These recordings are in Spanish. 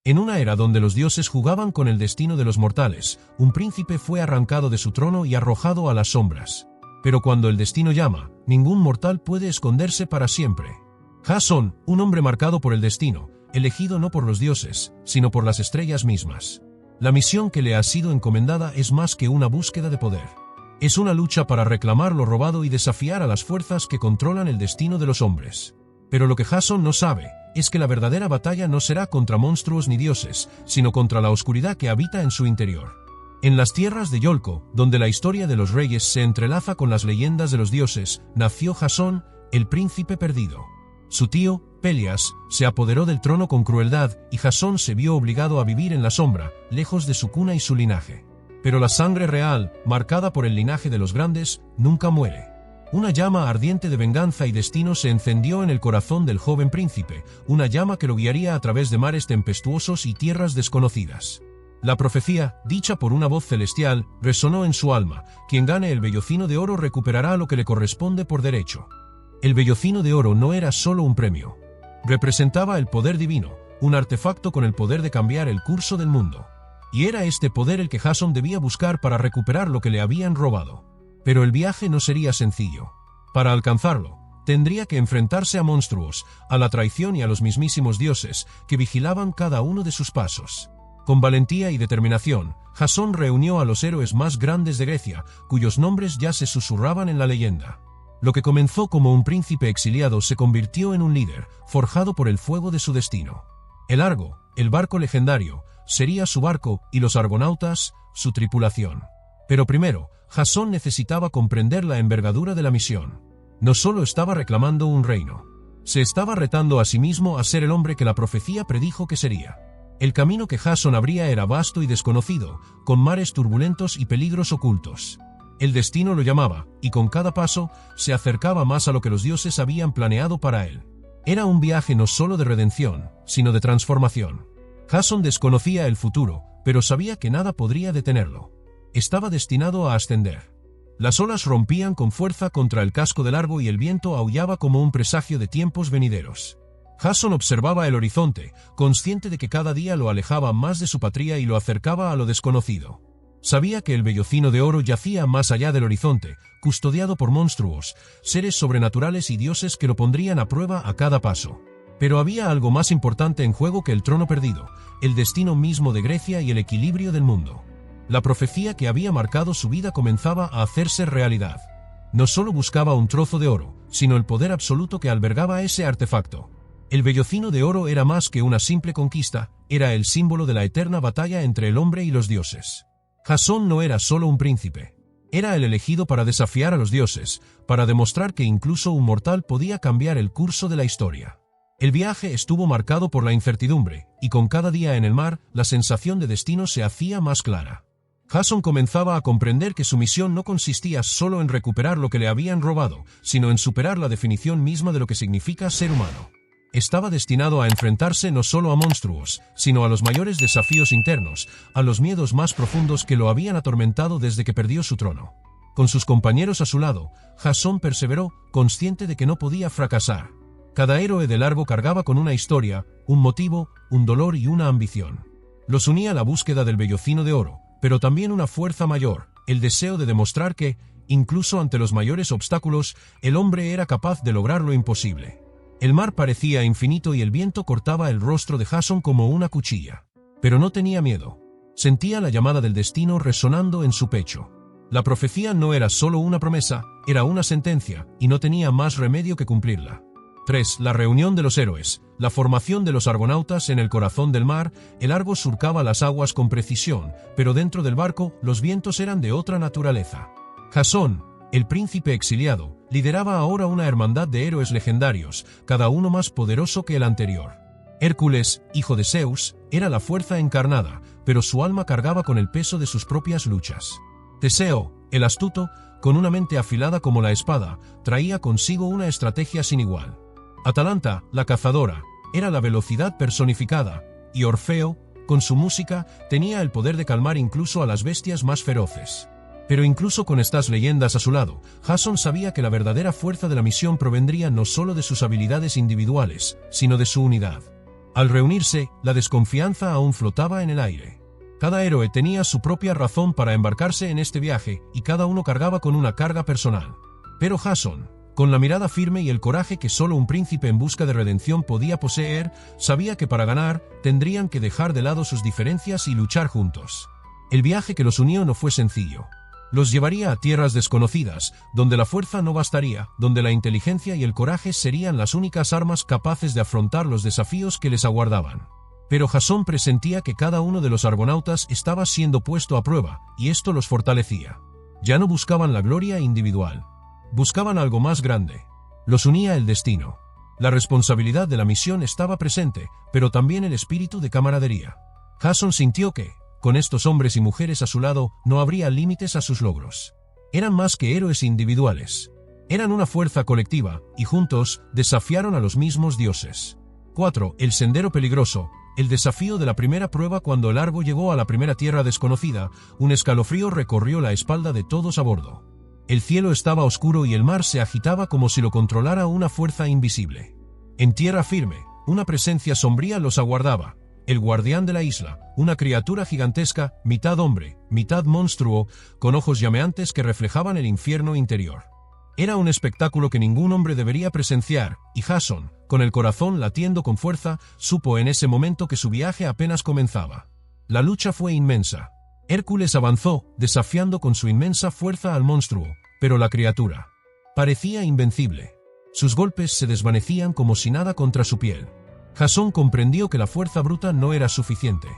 En una era donde los dioses jugaban con el destino de los mortales, un príncipe fue arrancado de su trono y arrojado a las sombras. Pero cuando el destino llama, ningún mortal puede esconderse para siempre. Jason, un hombre marcado por el destino, elegido no por los dioses, sino por las estrellas mismas. La misión que le ha sido encomendada es más que una búsqueda de poder. Es una lucha para reclamar lo robado y desafiar a las fuerzas que controlan el destino de los hombres. Pero lo que Jason no sabe es que la verdadera batalla no será contra monstruos ni dioses, sino contra la oscuridad que habita en su interior. En las tierras de Yolco, donde la historia de los reyes se entrelaza con las leyendas de los dioses, nació Jason, el príncipe perdido. Su tío, Pelias, se apoderó del trono con crueldad y Jason se vio obligado a vivir en la sombra, lejos de su cuna y su linaje. Pero la sangre real, marcada por el linaje de los grandes, nunca muere. Una llama ardiente de venganza y destino se encendió en el corazón del joven príncipe, una llama que lo guiaría a través de mares tempestuosos y tierras desconocidas. La profecía, dicha por una voz celestial, resonó en su alma: quien gane el vellocino de oro recuperará lo que le corresponde por derecho. El vellocino de oro no era solo un premio. Representaba el poder divino, un artefacto con el poder de cambiar el curso del mundo. Y era este poder el que Jason debía buscar para recuperar lo que le habían robado. Pero el viaje no sería sencillo. Para alcanzarlo, tendría que enfrentarse a monstruos, a la traición y a los mismísimos dioses, que vigilaban cada uno de sus pasos. Con valentía y determinación, Jason reunió a los héroes más grandes de Grecia, cuyos nombres ya se susurraban en la leyenda. Lo que comenzó como un príncipe exiliado se convirtió en un líder, forjado por el fuego de su destino. El Argo, el barco legendario, sería su barco y los argonautas, su tripulación. Pero primero, Jason necesitaba comprender la envergadura de la misión. No solo estaba reclamando un reino. Se estaba retando a sí mismo a ser el hombre que la profecía predijo que sería. El camino que Jason abría era vasto y desconocido, con mares turbulentos y peligros ocultos. El destino lo llamaba, y con cada paso, se acercaba más a lo que los dioses habían planeado para él. Era un viaje no solo de redención, sino de transformación. Jason desconocía el futuro, pero sabía que nada podría detenerlo. Estaba destinado a ascender. Las olas rompían con fuerza contra el casco del Argo y el viento aullaba como un presagio de tiempos venideros. Jason observaba el horizonte, consciente de que cada día lo alejaba más de su patria y lo acercaba a lo desconocido. Sabía que el vellocino de oro yacía más allá del horizonte, custodiado por monstruos, seres sobrenaturales y dioses que lo pondrían a prueba a cada paso. Pero había algo más importante en juego que el trono perdido, el destino mismo de Grecia y el equilibrio del mundo. La profecía que había marcado su vida comenzaba a hacerse realidad. No solo buscaba un trozo de oro, sino el poder absoluto que albergaba ese artefacto. El vellocino de oro era más que una simple conquista, era el símbolo de la eterna batalla entre el hombre y los dioses. Jason no era solo un príncipe. Era el elegido para desafiar a los dioses, para demostrar que incluso un mortal podía cambiar el curso de la historia. El viaje estuvo marcado por la incertidumbre, y con cada día en el mar, la sensación de destino se hacía más clara. Jason comenzaba a comprender que su misión no consistía solo en recuperar lo que le habían robado, sino en superar la definición misma de lo que significa ser humano. Estaba destinado a enfrentarse no solo a monstruos, sino a los mayores desafíos internos, a los miedos más profundos que lo habían atormentado desde que perdió su trono. Con sus compañeros a su lado, Jason perseveró, consciente de que no podía fracasar. Cada héroe del Argo cargaba con una historia, un motivo, un dolor y una ambición. Los unía la búsqueda del vellocino de oro, pero también una fuerza mayor, el deseo de demostrar que, incluso ante los mayores obstáculos, el hombre era capaz de lograr lo imposible. El mar parecía infinito y el viento cortaba el rostro de Jason como una cuchilla. Pero no tenía miedo. Sentía la llamada del destino resonando en su pecho. La profecía no era solo una promesa, era una sentencia, y no tenía más remedio que cumplirla. 3. La reunión de los héroes. La formación de los argonautas en el corazón del mar. El Argo surcaba las aguas con precisión, pero dentro del barco, los vientos eran de otra naturaleza. Jason, el príncipe exiliado, lideraba ahora una hermandad de héroes legendarios, cada uno más poderoso que el anterior. Hércules, hijo de Zeus, era la fuerza encarnada, pero su alma cargaba con el peso de sus propias luchas. Teseo, el astuto, con una mente afilada como la espada, traía consigo una estrategia sin igual. Atalanta, la cazadora, era la velocidad personificada, y Orfeo, con su música, tenía el poder de calmar incluso a las bestias más feroces. Pero incluso con estas leyendas a su lado, Jason sabía que la verdadera fuerza de la misión provendría no solo de sus habilidades individuales, sino de su unidad. Al reunirse, la desconfianza aún flotaba en el aire. Cada héroe tenía su propia razón para embarcarse en este viaje, y cada uno cargaba con una carga personal. Pero Jason, con la mirada firme y el coraje que solo un príncipe en busca de redención podía poseer, sabía que para ganar, tendrían que dejar de lado sus diferencias y luchar juntos. El viaje que los unió no fue sencillo. Los llevaría a tierras desconocidas, donde la fuerza no bastaría, donde la inteligencia y el coraje serían las únicas armas capaces de afrontar los desafíos que les aguardaban. Pero Jasón presentía que cada uno de los argonautas estaba siendo puesto a prueba, y esto los fortalecía. Ya no buscaban la gloria individual. Buscaban algo más grande. Los unía el destino. La responsabilidad de la misión estaba presente, pero también el espíritu de camaradería. Jasón sintió que, con estos hombres y mujeres a su lado, no habría límites a sus logros. Eran más que héroes individuales. Eran una fuerza colectiva, y juntos desafiaron a los mismos dioses. 4. El sendero peligroso. El desafío de la primera prueba. Cuando el Argo llegó a la primera tierra desconocida, un escalofrío recorrió la espalda de todos a bordo. El cielo estaba oscuro y el mar se agitaba como si lo controlara una fuerza invisible. En tierra firme, una presencia sombría los aguardaba. El guardián de la isla, una criatura gigantesca, mitad hombre, mitad monstruo, con ojos llameantes que reflejaban el infierno interior. Era un espectáculo que ningún hombre debería presenciar, y Jasón, con el corazón latiendo con fuerza, supo en ese momento que su viaje apenas comenzaba. La lucha fue inmensa. Hércules avanzó, desafiando con su inmensa fuerza al monstruo, pero la criatura parecía invencible. Sus golpes se desvanecían como si nada contra su piel. Jasón comprendió que la fuerza bruta no era suficiente.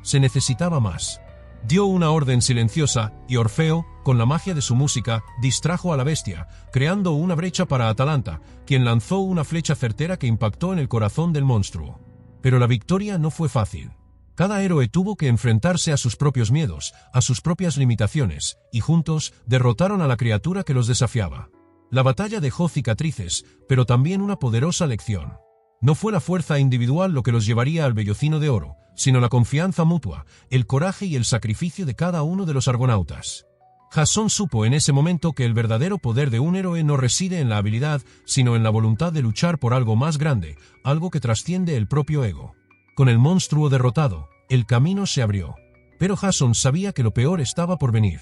Se necesitaba más. Dio una orden silenciosa, y Orfeo, con la magia de su música, distrajo a la bestia, creando una brecha para Atalanta, quien lanzó una flecha certera que impactó en el corazón del monstruo. Pero la victoria no fue fácil. Cada héroe tuvo que enfrentarse a sus propios miedos, a sus propias limitaciones, y juntos derrotaron a la criatura que los desafiaba. La batalla dejó cicatrices, pero también una poderosa lección. No fue la fuerza individual lo que los llevaría al Vellocino de Oro, sino la confianza mutua, el coraje y el sacrificio de cada uno de los argonautas. Jasón supo en ese momento que el verdadero poder de un héroe no reside en la habilidad, sino en la voluntad de luchar por algo más grande, algo que trasciende el propio ego. Con el monstruo derrotado, el camino se abrió. Pero Jasón sabía que lo peor estaba por venir.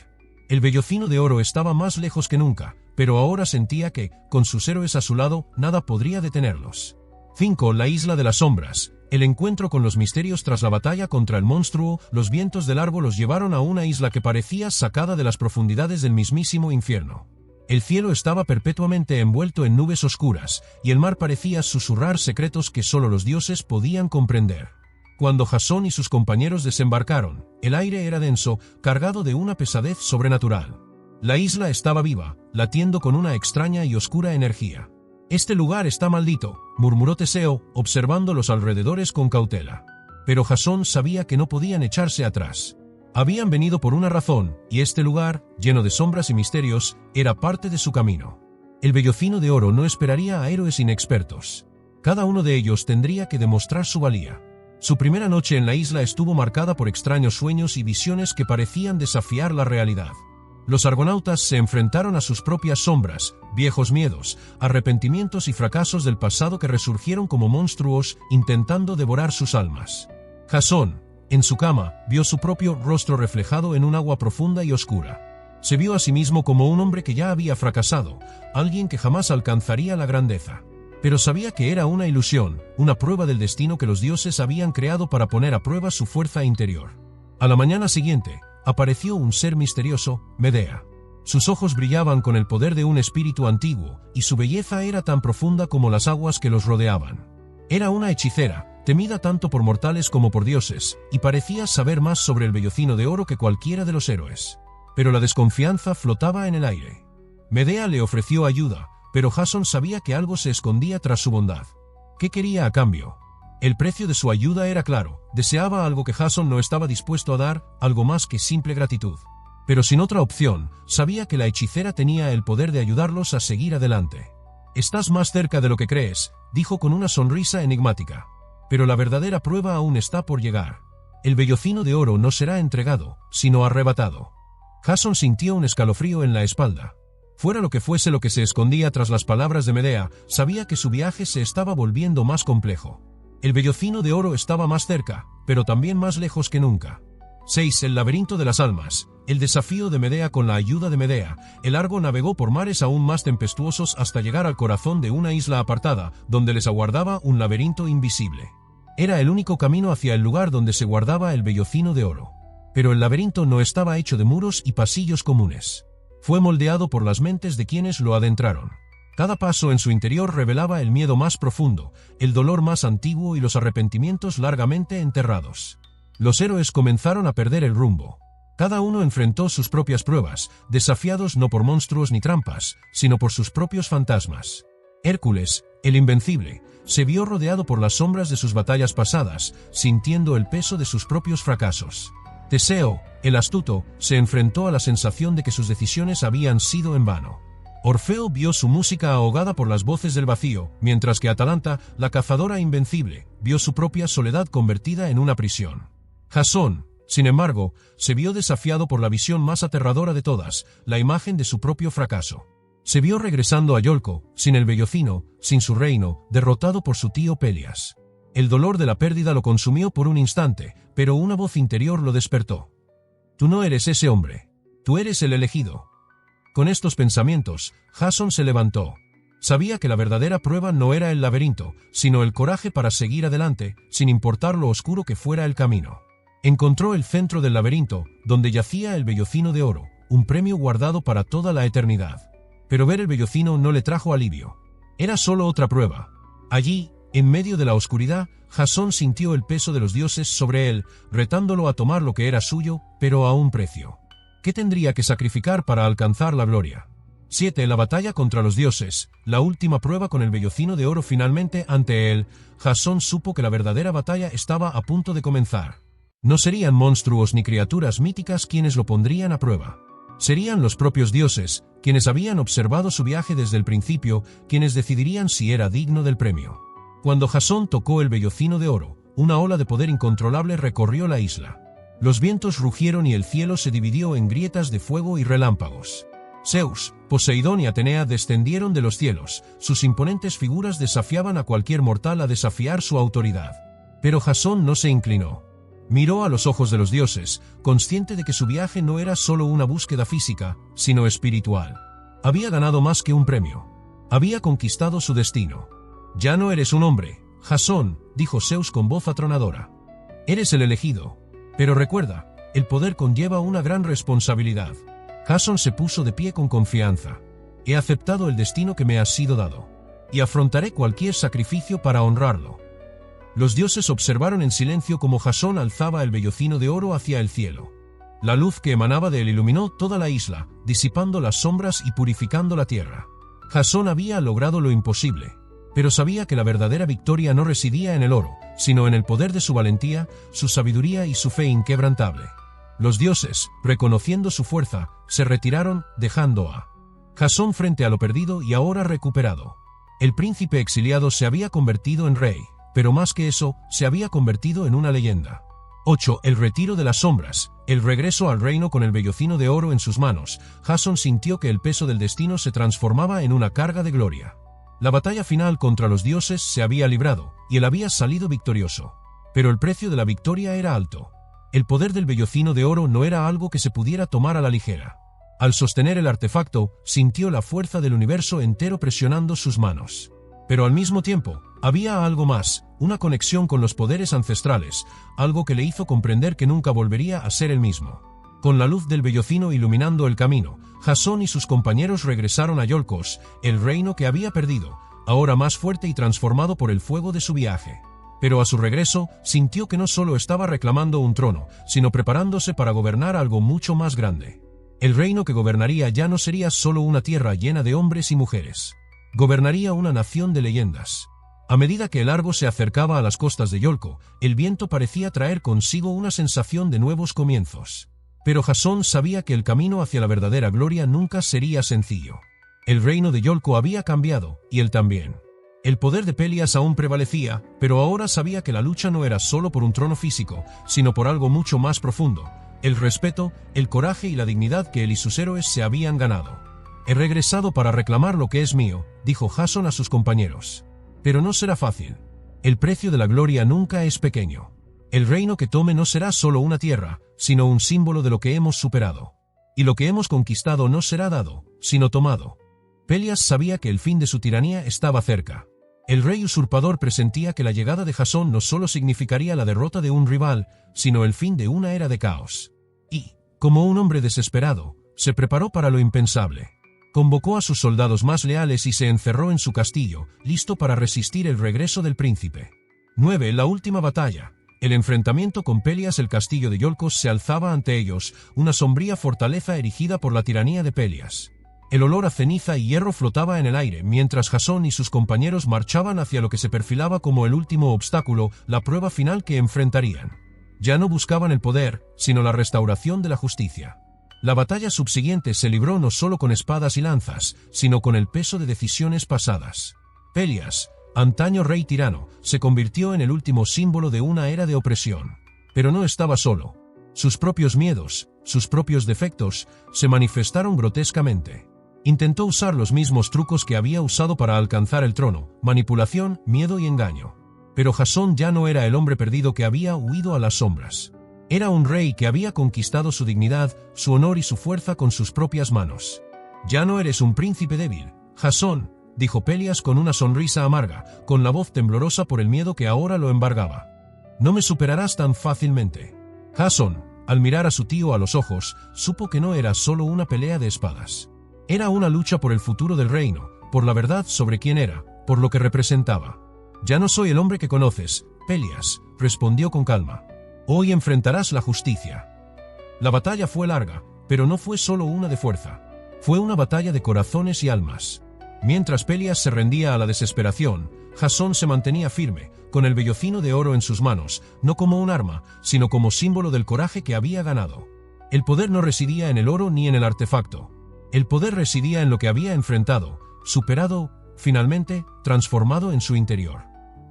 El Vellocino de Oro estaba más lejos que nunca, pero ahora sentía que, con sus héroes a su lado, nada podría detenerlos. 5. La Isla de las Sombras. El encuentro con los misterios. Tras la batalla contra el monstruo, los vientos del Argo los llevaron a una isla que parecía sacada de las profundidades del mismísimo infierno. El cielo estaba perpetuamente envuelto en nubes oscuras, y el mar parecía susurrar secretos que solo los dioses podían comprender. Cuando Jasón y sus compañeros desembarcaron, el aire era denso, cargado de una pesadez sobrenatural. La isla estaba viva, latiendo con una extraña y oscura energía. «Este lugar está maldito», murmuró Teseo, observando los alrededores con cautela. Pero Jasón sabía que no podían echarse atrás. Habían venido por una razón, y este lugar, lleno de sombras y misterios, era parte de su camino. El Vellocino de Oro no esperaría a héroes inexpertos. Cada uno de ellos tendría que demostrar su valía. Su primera noche en la isla estuvo marcada por extraños sueños y visiones que parecían desafiar la realidad. Los argonautas se enfrentaron a sus propias sombras, viejos miedos, arrepentimientos y fracasos del pasado que resurgieron como monstruos intentando devorar sus almas. Jasón, en su cama, vio su propio rostro reflejado en un agua profunda y oscura. Se vio a sí mismo como un hombre que ya había fracasado, alguien que jamás alcanzaría la grandeza. Pero sabía que era una ilusión, una prueba del destino que los dioses habían creado para poner a prueba su fuerza interior. A la mañana siguiente, apareció un ser misterioso, Medea. Sus ojos brillaban con el poder de un espíritu antiguo, y su belleza era tan profunda como las aguas que los rodeaban. Era una hechicera, temida tanto por mortales como por dioses, y parecía saber más sobre el Vellocino de Oro que cualquiera de los héroes. Pero la desconfianza flotaba en el aire. Medea le ofreció ayuda, pero Jasón sabía que algo se escondía tras su bondad. ¿Qué quería a cambio? El precio de su ayuda era claro, deseaba algo que Jasón no estaba dispuesto a dar, algo más que simple gratitud. Pero sin otra opción, sabía que la hechicera tenía el poder de ayudarlos a seguir adelante. «Estás más cerca de lo que crees», dijo con una sonrisa enigmática. «Pero la verdadera prueba aún está por llegar. El Vellocino de Oro no será entregado, sino arrebatado». Jasón sintió un escalofrío en la espalda. Fuera lo que fuese lo que se escondía tras las palabras de Medea, sabía que su viaje se estaba volviendo más complejo. El vellocino de oro estaba más cerca, pero también más lejos que nunca. 6. El laberinto de las almas. El desafío de Medea. Con la ayuda de Medea, el Argo navegó por mares aún más tempestuosos hasta llegar al corazón de una isla apartada, donde les aguardaba un laberinto invisible. Era el único camino hacia el lugar donde se guardaba el vellocino de oro. Pero el laberinto no estaba hecho de muros y pasillos comunes. Fue moldeado por las mentes de quienes lo adentraron. Cada paso en su interior revelaba el miedo más profundo, el dolor más antiguo y los arrepentimientos largamente enterrados. Los héroes comenzaron a perder el rumbo. Cada uno enfrentó sus propias pruebas, desafiados no por monstruos ni trampas, sino por sus propios fantasmas. Hércules, el invencible, se vio rodeado por las sombras de sus batallas pasadas, sintiendo el peso de sus propios fracasos. Teseo, el astuto, se enfrentó a la sensación de que sus decisiones habían sido en vano. Orfeo vio su música ahogada por las voces del vacío, mientras que Atalanta, la cazadora invencible, vio su propia soledad convertida en una prisión. Jasón, sin embargo, se vio desafiado por la visión más aterradora de todas, la imagen de su propio fracaso. Se vio regresando a Iolco, sin el vellocino, sin su reino, derrotado por su tío Pelias. El dolor de la pérdida lo consumió por un instante, pero una voz interior lo despertó. Tú no eres ese hombre. Tú eres el elegido. Con estos pensamientos, Jasón se levantó. Sabía que la verdadera prueba no era el laberinto, sino el coraje para seguir adelante, sin importar lo oscuro que fuera el camino. Encontró el centro del laberinto, donde yacía el vellocino de oro, un premio guardado para toda la eternidad. Pero ver el vellocino no le trajo alivio. Era solo otra prueba. Allí, en medio de la oscuridad, Jasón sintió el peso de los dioses sobre él, retándolo a tomar lo que era suyo, pero a un precio. ¿Qué tendría que sacrificar para alcanzar la gloria? 7. La batalla contra los dioses, la última prueba con el vellocino de oro finalmente ante él. Jasón supo que la verdadera batalla estaba a punto de comenzar. No serían monstruos ni criaturas míticas quienes lo pondrían a prueba. Serían los propios dioses, quienes habían observado su viaje desde el principio, quienes decidirían si era digno del premio. Cuando Jasón tocó el vellocino de oro, una ola de poder incontrolable recorrió la isla. Los vientos rugieron y el cielo se dividió en grietas de fuego y relámpagos. Zeus, Poseidón y Atenea descendieron de los cielos, sus imponentes figuras desafiaban a cualquier mortal a desafiar su autoridad. Pero Jasón no se inclinó. Miró a los ojos de los dioses, consciente de que su viaje no era solo una búsqueda física, sino espiritual. Había ganado más que un premio. Había conquistado su destino. Ya no eres un hombre, Jasón, dijo Zeus con voz atronadora. Eres el elegido. Pero recuerda, el poder conlleva una gran responsabilidad. Jasón se puso de pie con confianza. He aceptado el destino que me ha sido dado. Y afrontaré cualquier sacrificio para honrarlo. Los dioses observaron en silencio cómo Jasón alzaba el vellocino de oro hacia el cielo. La luz que emanaba de él iluminó toda la isla, disipando las sombras y purificando la tierra. Jasón había logrado lo imposible, pero sabía que la verdadera victoria no residía en el oro, sino en el poder de su valentía, su sabiduría y su fe inquebrantable. Los dioses, reconociendo su fuerza, se retiraron, dejando a Jasón frente a lo perdido y ahora recuperado. El príncipe exiliado se había convertido en rey. Pero más que eso, se había convertido en una leyenda. 8. El retiro de las sombras, el regreso al reino con el vellocino de oro en sus manos. Jasón sintió que el peso del destino se transformaba en una carga de gloria. La batalla final contra los dioses se había librado, y él había salido victorioso. Pero el precio de la victoria era alto. El poder del vellocino de oro no era algo que se pudiera tomar a la ligera. Al sostener el artefacto, sintió la fuerza del universo entero presionando sus manos. Pero al mismo tiempo, había algo más, una conexión con los poderes ancestrales, algo que le hizo comprender que nunca volvería a ser el mismo. Con la luz del vellocino iluminando el camino, Jasón y sus compañeros regresaron a Iolcos, el reino que había perdido, ahora más fuerte y transformado por el fuego de su viaje. Pero a su regreso, sintió que no solo estaba reclamando un trono, sino preparándose para gobernar algo mucho más grande. El reino que gobernaría ya no sería solo una tierra llena de hombres y mujeres. Gobernaría una nación de leyendas. A medida que el Argo se acercaba a las costas de Iolco, el viento parecía traer consigo una sensación de nuevos comienzos. Pero Jasón sabía que el camino hacia la verdadera gloria nunca sería sencillo. El reino de Iolco había cambiado, y él también. El poder de Pelias aún prevalecía, pero ahora sabía que la lucha no era solo por un trono físico, sino por algo mucho más profundo: el respeto, el coraje y la dignidad que él y sus héroes se habían ganado. He regresado para reclamar lo que es mío, dijo Jasón a sus compañeros. Pero no será fácil. El precio de la gloria nunca es pequeño. El reino que tome no será solo una tierra, sino un símbolo de lo que hemos superado. Y lo que hemos conquistado no será dado, sino tomado. Pelias sabía que el fin de su tiranía estaba cerca. El rey usurpador presentía que la llegada de Jasón no solo significaría la derrota de un rival, sino el fin de una era de caos. Y, como un hombre desesperado, se preparó para lo impensable. Convocó a sus soldados más leales y se encerró en su castillo, listo para resistir el regreso del príncipe. 9. La última batalla. El enfrentamiento con Pelias. El castillo de Iolcos se alzaba ante ellos, una sombría fortaleza erigida por la tiranía de Pelias. El olor a ceniza y hierro flotaba en el aire, mientras Jasón y sus compañeros marchaban hacia lo que se perfilaba como el último obstáculo, la prueba final que enfrentarían. Ya no buscaban el poder, sino la restauración de la justicia. La batalla subsiguiente se libró no solo con espadas y lanzas, sino con el peso de decisiones pasadas. Pelias, antaño rey tirano, se convirtió en el último símbolo de una era de opresión. Pero no estaba solo. Sus propios miedos, sus propios defectos, se manifestaron grotescamente. Intentó usar los mismos trucos que había usado para alcanzar el trono: manipulación, miedo y engaño. Pero Jasón ya no era el hombre perdido que había huido a las sombras. Era un rey que había conquistado su dignidad, su honor y su fuerza con sus propias manos. «Ya no eres un príncipe débil, Jasón», dijo Pelias con una sonrisa amarga, con la voz temblorosa por el miedo que ahora lo embargaba. «No me superarás tan fácilmente». Jasón, al mirar a su tío a los ojos, supo que no era solo una pelea de espadas. Era una lucha por el futuro del reino, por la verdad sobre quién era, por lo que representaba. «Ya no soy el hombre que conoces, Pelias», respondió con calma. «Hoy enfrentarás la justicia». La batalla fue larga, pero no fue solo una de fuerza. Fue una batalla de corazones y almas. Mientras Pelias se rendía a la desesperación, Jasón se mantenía firme, con el vellocino de oro en sus manos, no como un arma, sino como símbolo del coraje que había ganado. El poder no residía en el oro ni en el artefacto. El poder residía en lo que había enfrentado, superado, finalmente, transformado en su interior.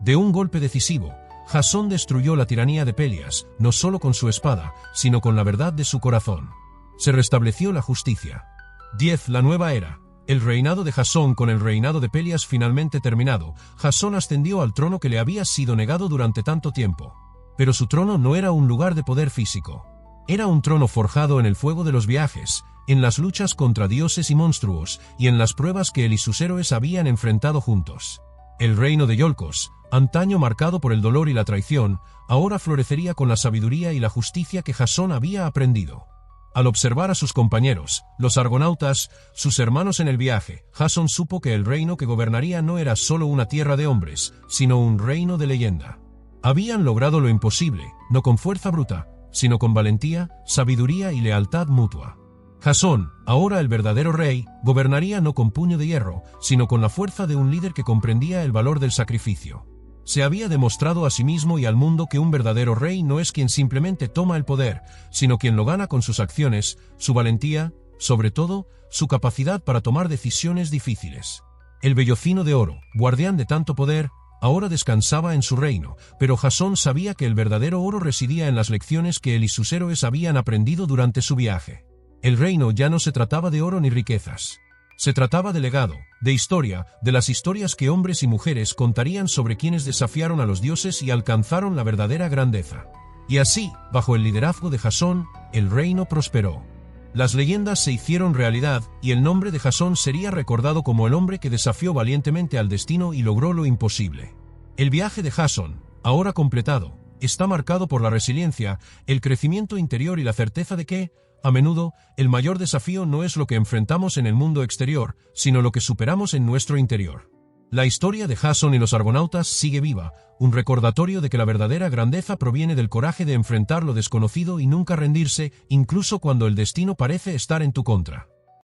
De un golpe decisivo, Jasón destruyó la tiranía de Pelias, no solo con su espada, sino con la verdad de su corazón. Se restableció la justicia. 10. La nueva era. El reinado de Jasón. Con el reinado de Pelias finalmente terminado, Jasón ascendió al trono que le había sido negado durante tanto tiempo. Pero su trono no era un lugar de poder físico. Era un trono forjado en el fuego de los viajes, en las luchas contra dioses y monstruos, y en las pruebas que él y sus héroes habían enfrentado juntos. El reino de Iolcos, antaño marcado por el dolor y la traición, ahora florecería con la sabiduría y la justicia que Jasón había aprendido. Al observar a sus compañeros, los argonautas, sus hermanos en el viaje, Jasón supo que el reino que gobernaría no era solo una tierra de hombres, sino un reino de leyenda. Habían logrado lo imposible, no con fuerza bruta, sino con valentía, sabiduría y lealtad mutua. Jasón, ahora el verdadero rey, gobernaría no con puño de hierro, sino con la fuerza de un líder que comprendía el valor del sacrificio. Se había demostrado a sí mismo y al mundo que un verdadero rey no es quien simplemente toma el poder, sino quien lo gana con sus acciones, su valentía, sobre todo, su capacidad para tomar decisiones difíciles. El vellocino de oro, guardián de tanto poder, ahora descansaba en su reino, pero Jasón sabía que el verdadero oro residía en las lecciones que él y sus héroes habían aprendido durante su viaje. El reino ya no se trataba de oro ni riquezas. Se trataba de legado, de historia, de las historias que hombres y mujeres contarían sobre quienes desafiaron a los dioses y alcanzaron la verdadera grandeza. Y así, bajo el liderazgo de Jasón, el reino prosperó. Las leyendas se hicieron realidad, y el nombre de Jasón sería recordado como el hombre que desafió valientemente al destino y logró lo imposible. El viaje de Jasón, ahora completado, está marcado por la resiliencia, el crecimiento interior y la certeza de que, a menudo, el mayor desafío no es lo que enfrentamos en el mundo exterior, sino lo que superamos en nuestro interior. La historia de Jasón y los argonautas sigue viva, un recordatorio de que la verdadera grandeza proviene del coraje de enfrentar lo desconocido y nunca rendirse, incluso cuando el destino parece estar en tu contra.